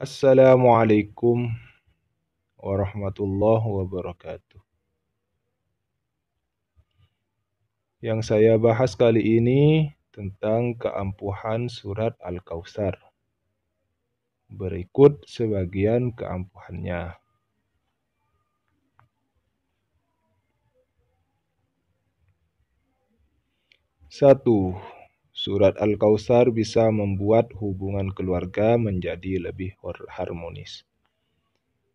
Assalamualaikum warahmatullahi wabarakatuh. Yang saya bahas kali ini tentang keampuhan surat Al-Kautsar. Berikut sebagian keampuhannya. 1. Surat Al-Kautsar bisa membuat hubungan keluarga menjadi lebih harmonis.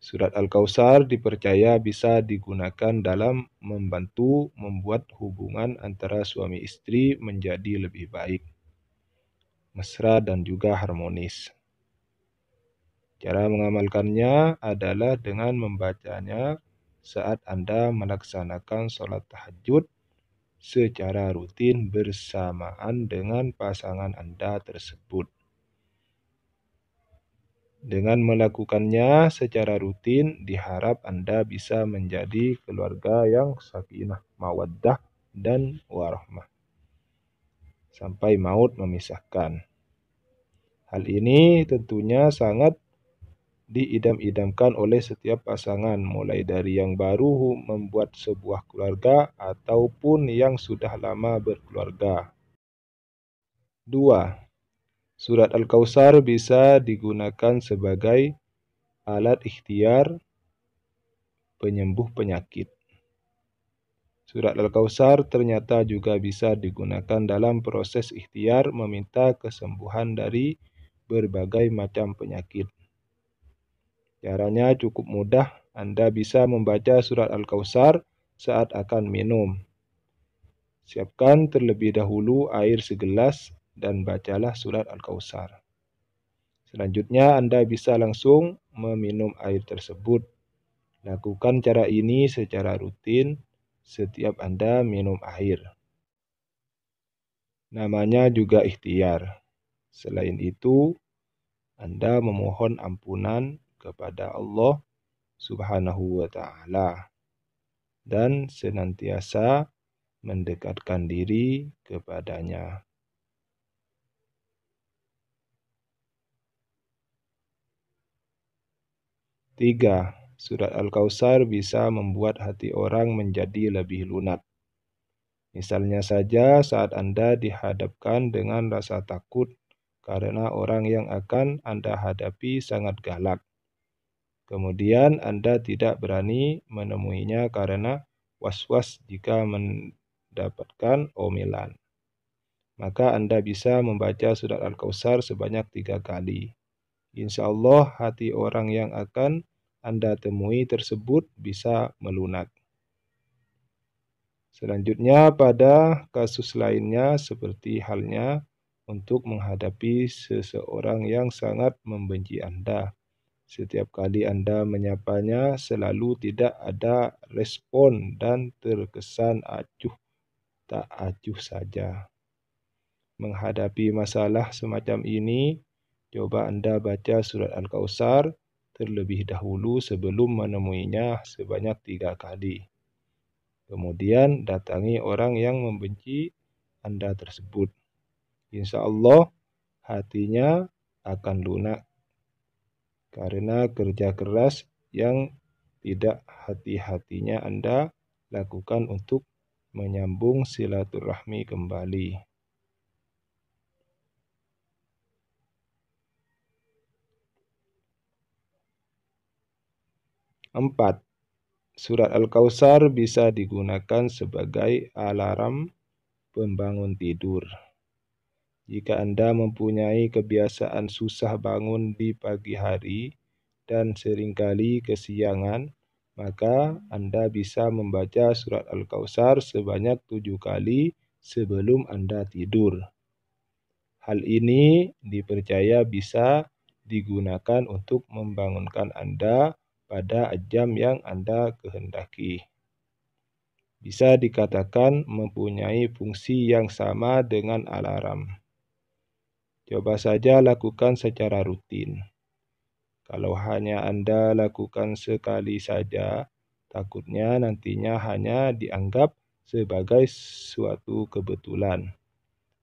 Surat Al-Kautsar dipercaya bisa digunakan dalam membantu membuat hubungan antara suami istri menjadi lebih baik, mesra dan juga harmonis. Cara mengamalkannya adalah dengan membacanya saat Anda melaksanakan sholat tahajud secara rutin bersamaan dengan pasangan Anda tersebut. Dengan melakukannya secara rutin, diharap Anda bisa menjadi keluarga yang sakinah, mawaddah, dan warahmah sampai maut memisahkan. Hal ini tentunya sangat diidam-idamkan oleh setiap pasangan, mulai dari yang baru membuat sebuah keluarga ataupun yang sudah lama berkeluarga. 2. Surat Al-Kautsar bisa digunakan sebagai alat ikhtiar penyembuh penyakit. Surat Al-Kautsar ternyata juga bisa digunakan dalam proses ikhtiar meminta kesembuhan dari berbagai macam penyakit. Caranya cukup mudah. Anda bisa membaca surat Al-Kautsar saat akan minum. Siapkan terlebih dahulu air segelas dan bacalah surat Al-Kautsar. Selanjutnya Anda bisa langsung meminum air tersebut. Lakukan cara ini secara rutin setiap Anda minum air. Namanya juga ikhtiar. Selain itu, Anda memohon ampunan kepada Allah Subhanahu wa Ta'ala dan senantiasa mendekatkan diri kepadanya. 3. Surat Al-Kautsar bisa membuat hati orang menjadi lebih lunak. Misalnya saja saat Anda dihadapkan dengan rasa takut karena orang yang akan Anda hadapi sangat galak. Kemudian Anda tidak berani menemuinya karena was-was jika mendapatkan omelan. Maka Anda bisa membaca surat Al-Kautsar sebanyak 3 kali. Insya Allah hati orang yang akan Anda temui tersebut bisa melunak. Selanjutnya pada kasus lainnya seperti halnya untuk menghadapi seseorang yang sangat membenci Anda. Setiap kali Anda menyapanya selalu tidak ada respon dan terkesan acuh tak acuh saja. Menghadapi masalah semacam ini, coba Anda baca surat Al-Kautsar terlebih dahulu sebelum menemuinya sebanyak 3 kali. Kemudian datangi orang yang membenci Anda tersebut. Insya Allah hatinya akan lunak karena kerja keras yang tidak hati-hatinya Anda lakukan untuk menyambung silaturahmi kembali. 4. Surat Al-Kautsar bisa digunakan sebagai alarm pembangun tidur. Jika Anda mempunyai kebiasaan susah bangun di pagi hari dan seringkali kesiangan, maka Anda bisa membaca surat Al-Kautsar sebanyak 7 kali sebelum Anda tidur. Hal ini dipercaya bisa digunakan untuk membangunkan Anda pada jam yang Anda kehendaki. Bisa dikatakan mempunyai fungsi yang sama dengan alarm. Coba saja lakukan secara rutin. Kalau hanya Anda lakukan sekali saja, takutnya nantinya hanya dianggap sebagai suatu kebetulan.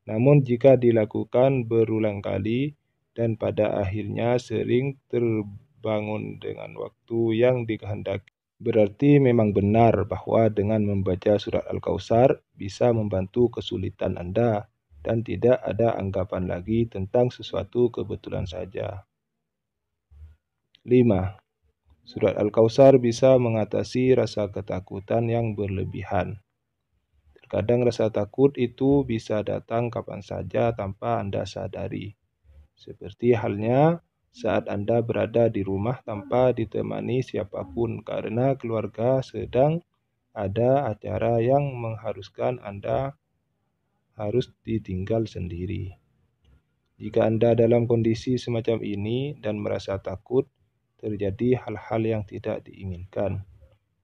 Namun jika dilakukan berulang kali, dan pada akhirnya sering terbangun dengan waktu yang dikehendaki. Berarti memang benar bahwa dengan membaca surat Al-Kautsar bisa membantu kesulitan Anda dan tidak ada anggapan lagi tentang sesuatu kebetulan saja. 5. Surat Al-Kautsar bisa mengatasi rasa ketakutan yang berlebihan. Terkadang rasa takut itu bisa datang kapan saja tanpa Anda sadari. Seperti halnya saat Anda berada di rumah tanpa ditemani siapapun karena keluarga sedang ada acara yang mengharuskan Anda harus ditinggal sendiri. Jika Anda dalam kondisi semacam ini dan merasa takut, terjadi hal-hal yang tidak diinginkan.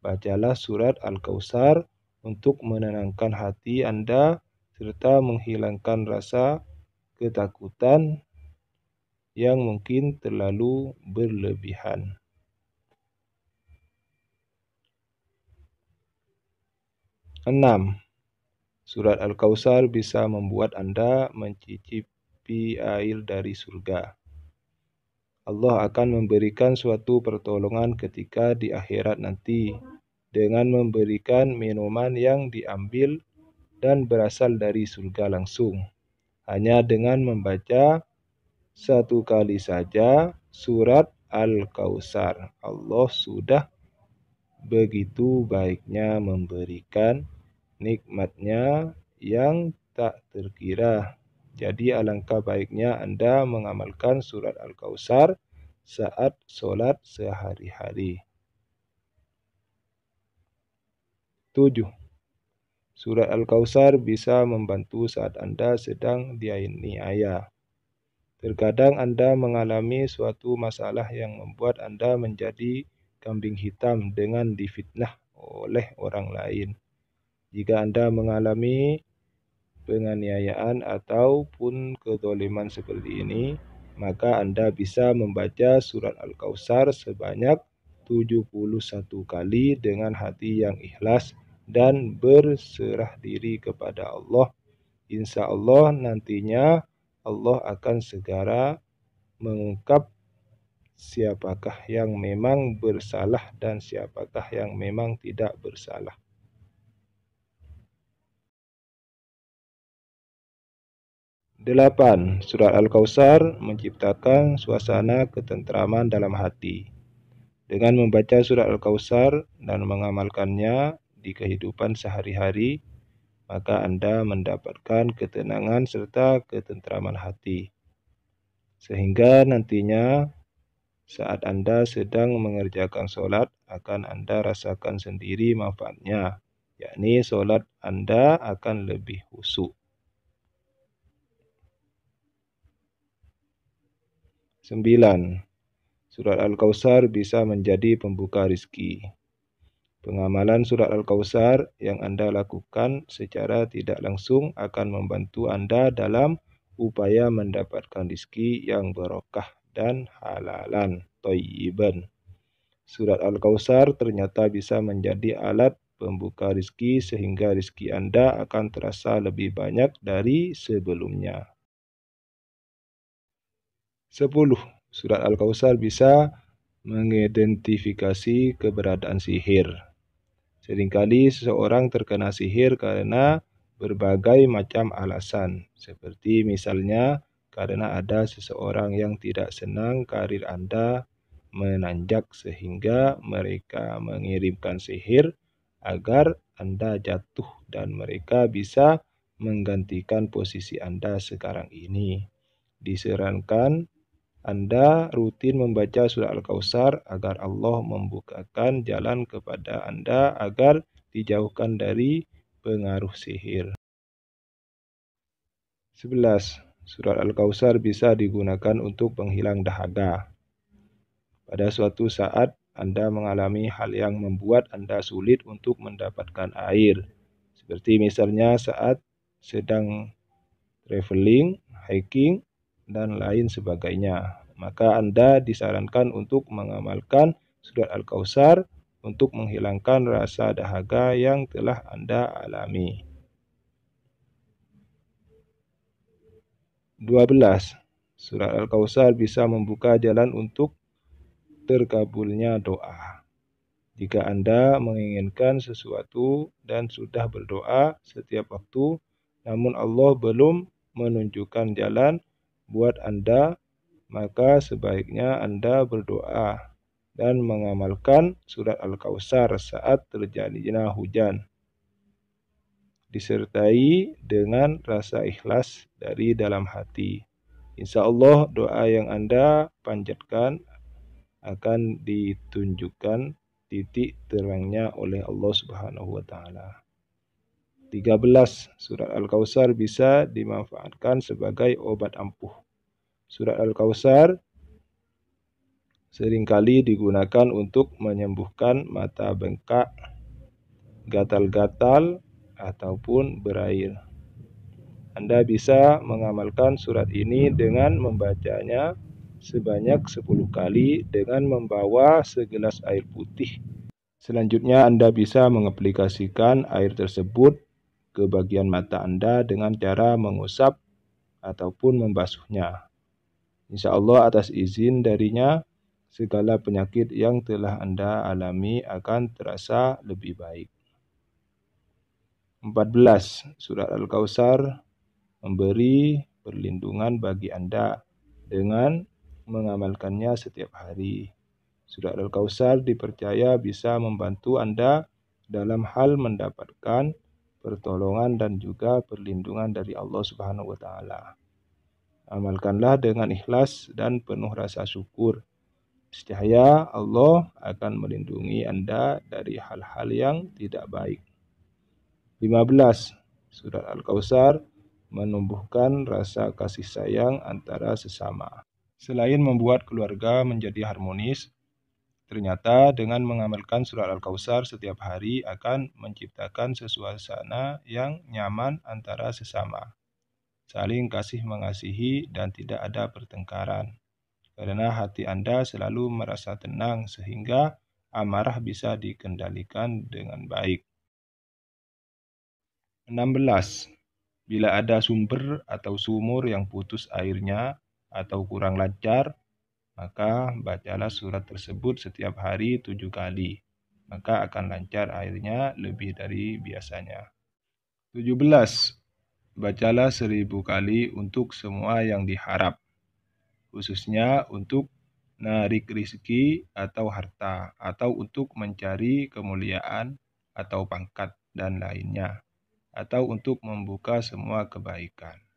Bacalah surat Al-Kautsar untuk menenangkan hati Anda serta menghilangkan rasa ketakutan yang mungkin terlalu berlebihan. 6. Surat Al-Kautsar bisa membuat Anda mencicipi air dari surga. Allah akan memberikan suatu pertolongan ketika di akhirat nanti dengan memberikan minuman yang diambil dan berasal dari surga langsung. Hanya dengan membaca satu kali saja surat Al-Kautsar, Allah sudah begitu baiknya memberikan nikmatnya yang tak terkira. Jadi alangkah baiknya Anda mengamalkan surat Al-Kautsar saat sholat sehari-hari. 7. Surat Al-Kautsar bisa membantu saat Anda sedang dianiaya. Terkadang Anda mengalami suatu masalah yang membuat Anda menjadi kambing hitam dengan difitnah oleh orang lain. Jika Anda mengalami penganiayaan ataupun kezaliman seperti ini, maka Anda bisa membaca surat Al-Kautsar sebanyak 71 kali dengan hati yang ikhlas dan berserah diri kepada Allah. Insya Allah nantinya Allah akan segera mengungkap siapakah yang memang bersalah dan siapakah yang memang tidak bersalah. 8. Surat Al-Kautsar menciptakan suasana ketentraman dalam hati. Dengan membaca surat Al-Kautsar dan mengamalkannya di kehidupan sehari-hari, maka Anda mendapatkan ketenangan serta ketentraman hati. Sehingga nantinya saat Anda sedang mengerjakan sholat, akan Anda rasakan sendiri manfaatnya, yakni sholat Anda akan lebih khusyuk. 9. Surat Al-Kautsar bisa menjadi pembuka rizki. Pengamalan surat Al-Kautsar yang Anda lakukan secara tidak langsung akan membantu Anda dalam upaya mendapatkan rizki yang barokah dan halalan, thayyiban. Surat Al-Kautsar ternyata bisa menjadi alat pembuka rizki sehingga rizki Anda akan terasa lebih banyak dari sebelumnya. 10. Surat Al-Kautsar bisa mengidentifikasi keberadaan sihir. Seringkali seseorang terkena sihir karena berbagai macam alasan, seperti misalnya karena ada seseorang yang tidak senang karir Anda menanjak sehingga mereka mengirimkan sihir agar Anda jatuh dan mereka bisa menggantikan posisi Anda sekarang ini. Disarankan Anda rutin membaca surat Al-Kautsar agar Allah membukakan jalan kepada Anda agar dijauhkan dari pengaruh sihir. 11. Surat Al-Kautsar bisa digunakan untuk penghilang dahaga. Pada suatu saat Anda mengalami hal yang membuat Anda sulit untuk mendapatkan air, seperti misalnya saat sedang traveling, hiking, dan lain sebagainya. Maka Anda disarankan untuk mengamalkan surat Al-Kautsar untuk menghilangkan rasa dahaga yang telah Anda alami. 12. Surat Al-Kautsar bisa membuka jalan untuk terkabulnya doa. Jika Anda menginginkan sesuatu dan sudah berdoa setiap waktu, namun Allah belum menunjukkan jalan buat Anda, maka sebaiknya Anda berdoa dan mengamalkan surat Al-Kautsar saat terjadinya hujan, disertai dengan rasa ikhlas dari dalam hati. Insya Allah doa yang Anda panjatkan akan ditunjukkan titik terangnya oleh Allah Subhanahu wa taala. 13. Surat Al-Kautsar bisa dimanfaatkan sebagai obat ampuh. Surat Al-Kautsar seringkali digunakan untuk menyembuhkan mata bengkak, gatal-gatal, ataupun berair. Anda bisa mengamalkan surat ini dengan membacanya sebanyak 10 kali dengan membawa segelas air putih. Selanjutnya Anda bisa mengaplikasikan air tersebut ke bagian mata Anda dengan cara mengusap ataupun membasuhnya. Insya Allah atas izin darinya, segala penyakit yang telah Anda alami akan terasa lebih baik. 14. Surat Al-Kautsar memberi perlindungan bagi Anda dengan mengamalkannya setiap hari. Surat Al-Kautsar dipercaya bisa membantu Anda dalam hal mendapatkan pertolongan dan juga perlindungan dari Allah Subhanahu wa taala. Amalkanlah dengan ikhlas dan penuh rasa syukur. Niscaya Allah akan melindungi Anda dari hal-hal yang tidak baik. 15. Surat Al-Kautsar menumbuhkan rasa kasih sayang antara sesama. Selain membuat keluarga menjadi harmonis, ternyata dengan mengamalkan surat Al-Kautsar setiap hari akan menciptakan suasana yang nyaman antara sesama, saling kasih mengasihi dan tidak ada pertengkaran. Karena hati Anda selalu merasa tenang sehingga amarah bisa dikendalikan dengan baik. 16. Bila ada sumber atau sumur yang putus airnya atau kurang lancar, maka bacalah surat tersebut setiap hari 7 kali. Maka akan lancar airnya lebih dari biasanya. 17. Bacalah 1000 kali untuk semua yang diharap, khususnya untuk narik rizki atau harta, atau untuk mencari kemuliaan atau pangkat dan lainnya, atau untuk membuka semua kebaikan.